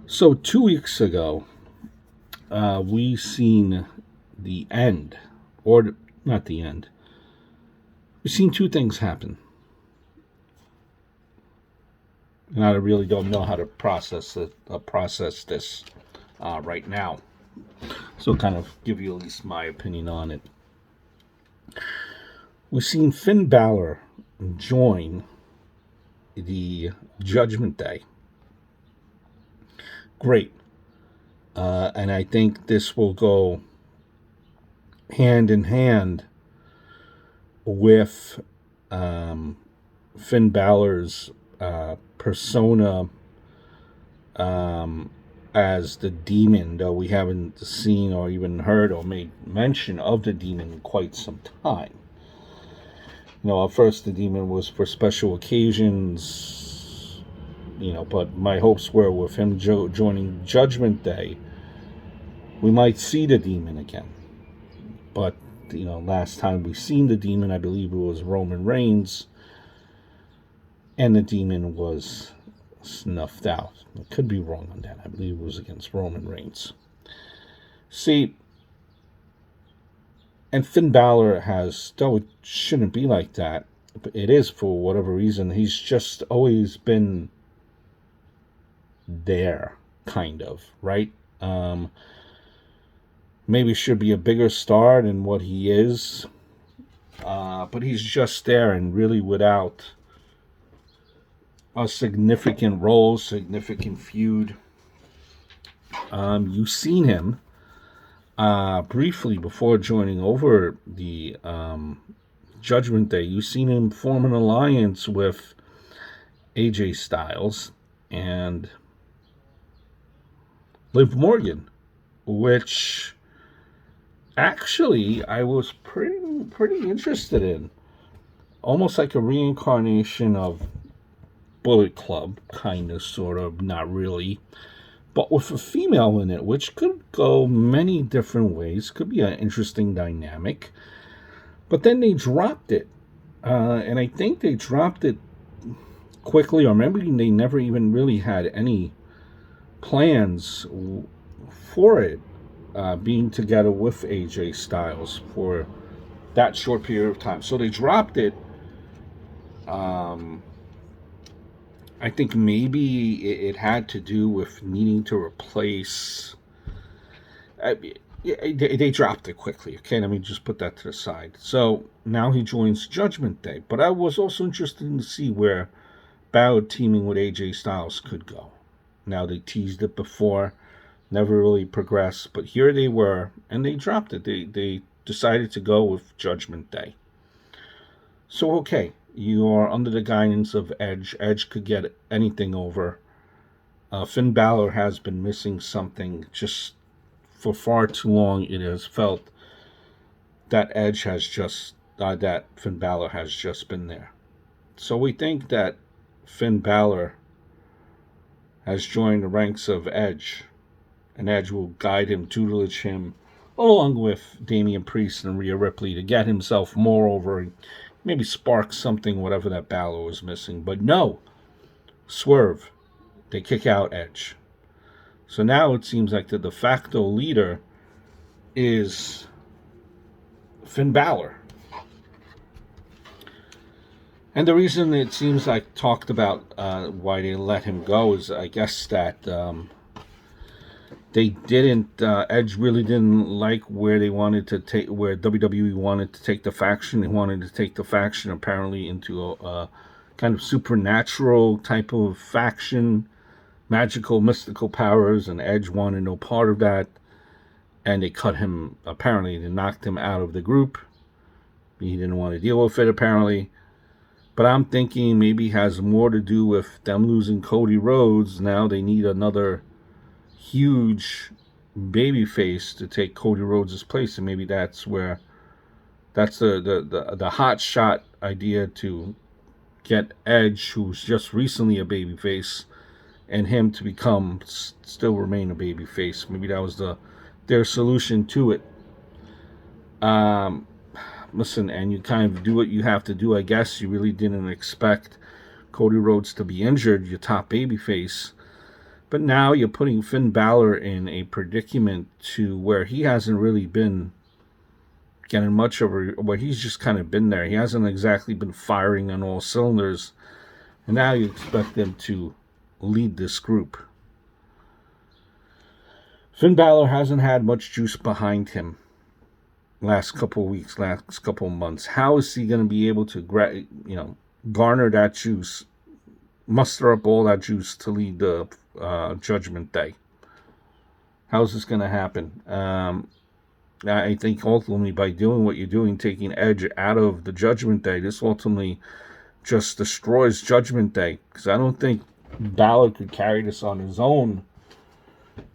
So 2 weeks ago, we seen the end, or not the end. We've seen two things happen, and I really don't know how to process this right now. So, kind of give you at least my opinion on it. We've seen Finn Balor join the Judgment Day. Great, and I think this will go hand in hand with Finn Balor's persona as the demon, though we haven't seen or even heard or made mention of the demon in quite some time. At first the demon was for special occasions, but my hopes were with him joining Judgment Day, we might see the demon again. But, last time we seen the demon, I believe it was Roman Reigns, and the demon was snuffed out. I could be wrong on that. I believe it was against Roman Reigns. See, and Finn Balor has, though it shouldn't be like that, but it is for whatever reason. He's just always been there, kind of, right? Maybe should be a bigger star than what he is, but he's just there, and really without a significant role, significant feud. You've seen him briefly before joining over the Judgment Day. You've seen him form an alliance with AJ Styles and Liv Morgan, which actually I was pretty interested in. Almost like a reincarnation of Bullet Club, kind of, sort of, not really, but with a female in it, which could go many different ways. Could be an interesting dynamic. But then they dropped it, and I think they dropped it quickly, or maybe they never even really had any plans for it being together with AJ Styles for that short period of time. So they dropped it. I think maybe it had to do with needing to replace. They dropped it quickly. Okay, let me just put that to the side. So now he joins Judgment Day. But I was also interested to see where Balor teaming with AJ Styles could go. Now they teased it before, never really progressed. But here they were, and they dropped it. They decided to go with Judgment Day. So okay, you are under the guidance of Edge. Edge could get anything over. Finn Balor has been missing something just for far too long. It has felt that Edge has just, that Finn Balor has just been there. So we think that Finn Balor has joined the ranks of Edge, and Edge will guide him, tutelage him, along with Damian Priest and Rhea Ripley, to get himself more over and maybe spark something, whatever that Balor was missing. But no, swerve. They kick out Edge. So now it seems like the de facto leader is Finn Balor. And the reason it seems like talked about why they let him go is, I guess, that they didn't, Edge really didn't like where they wanted to take, where WWE wanted to take the faction. They wanted to take the faction apparently into a kind of supernatural type of faction, magical, mystical powers, and Edge wanted no part of that. And they cut him, apparently, they knocked him out of the group. He didn't want to deal with it, apparently. But I'm thinking maybe it has more to do with them losing Cody Rhodes. Now they need another huge babyface to take Cody Rhodes' place, and maybe that's where that's the hot shot idea, to get Edge, who's just recently a babyface, and him to become, still remain a babyface. Maybe that was their solution to it. Listen, and you kind of do what you have to do, I guess. You really didn't expect Cody Rhodes to be injured, your top babyface. But now you're putting Finn Balor in a predicament to where he hasn't really been getting much over, where he's just kind of been there. He hasn't exactly been firing on all cylinders. And now you expect him to lead this group. Finn Balor hasn't had much juice behind him last couple of weeks, last couple of months. How is he going to be able to, garner that juice, muster up all that juice to lead the Judgment Day? How is this going to happen? I think ultimately by doing what you're doing, taking Edge out of the Judgment Day, this ultimately just destroys Judgment Day. Because I don't think Balor could carry this on his own.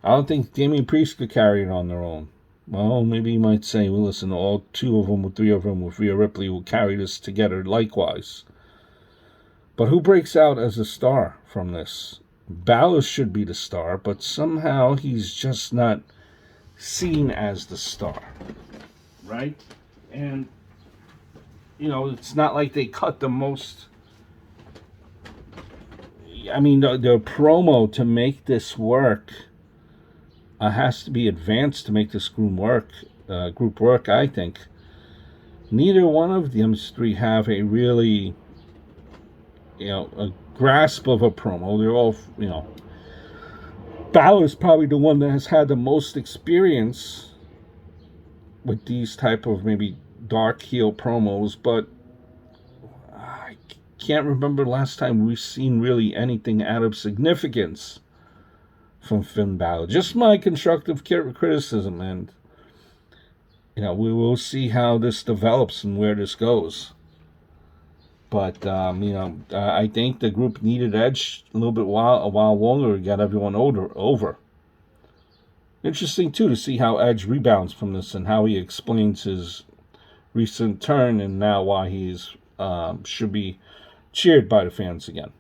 I don't think Damian Priest could carry it on their own. Well, maybe you might say, well, listen, all two of them or three of them with Rhea Ripley will carry this together likewise. But who breaks out as a star from this? Balor should be the star, but somehow he's just not seen as the star, right? And, it's not like they cut the most. I mean, the promo to make this work has to be advanced to make this group work, I think. Neither one of them three have a really, a grasp of a promo. They're all, Balor's probably the one that has had the most experience with these type of maybe dark heel promos, but I can't remember the last time we've seen really anything out of significance from Finn Balor. Just my constructive criticism, and we will see how this develops and where this goes. But I think the group needed Edge a while longer to get everyone over. Interesting too to see how Edge rebounds from this and how he explains his recent turn and now why he's should be cheered by the fans again.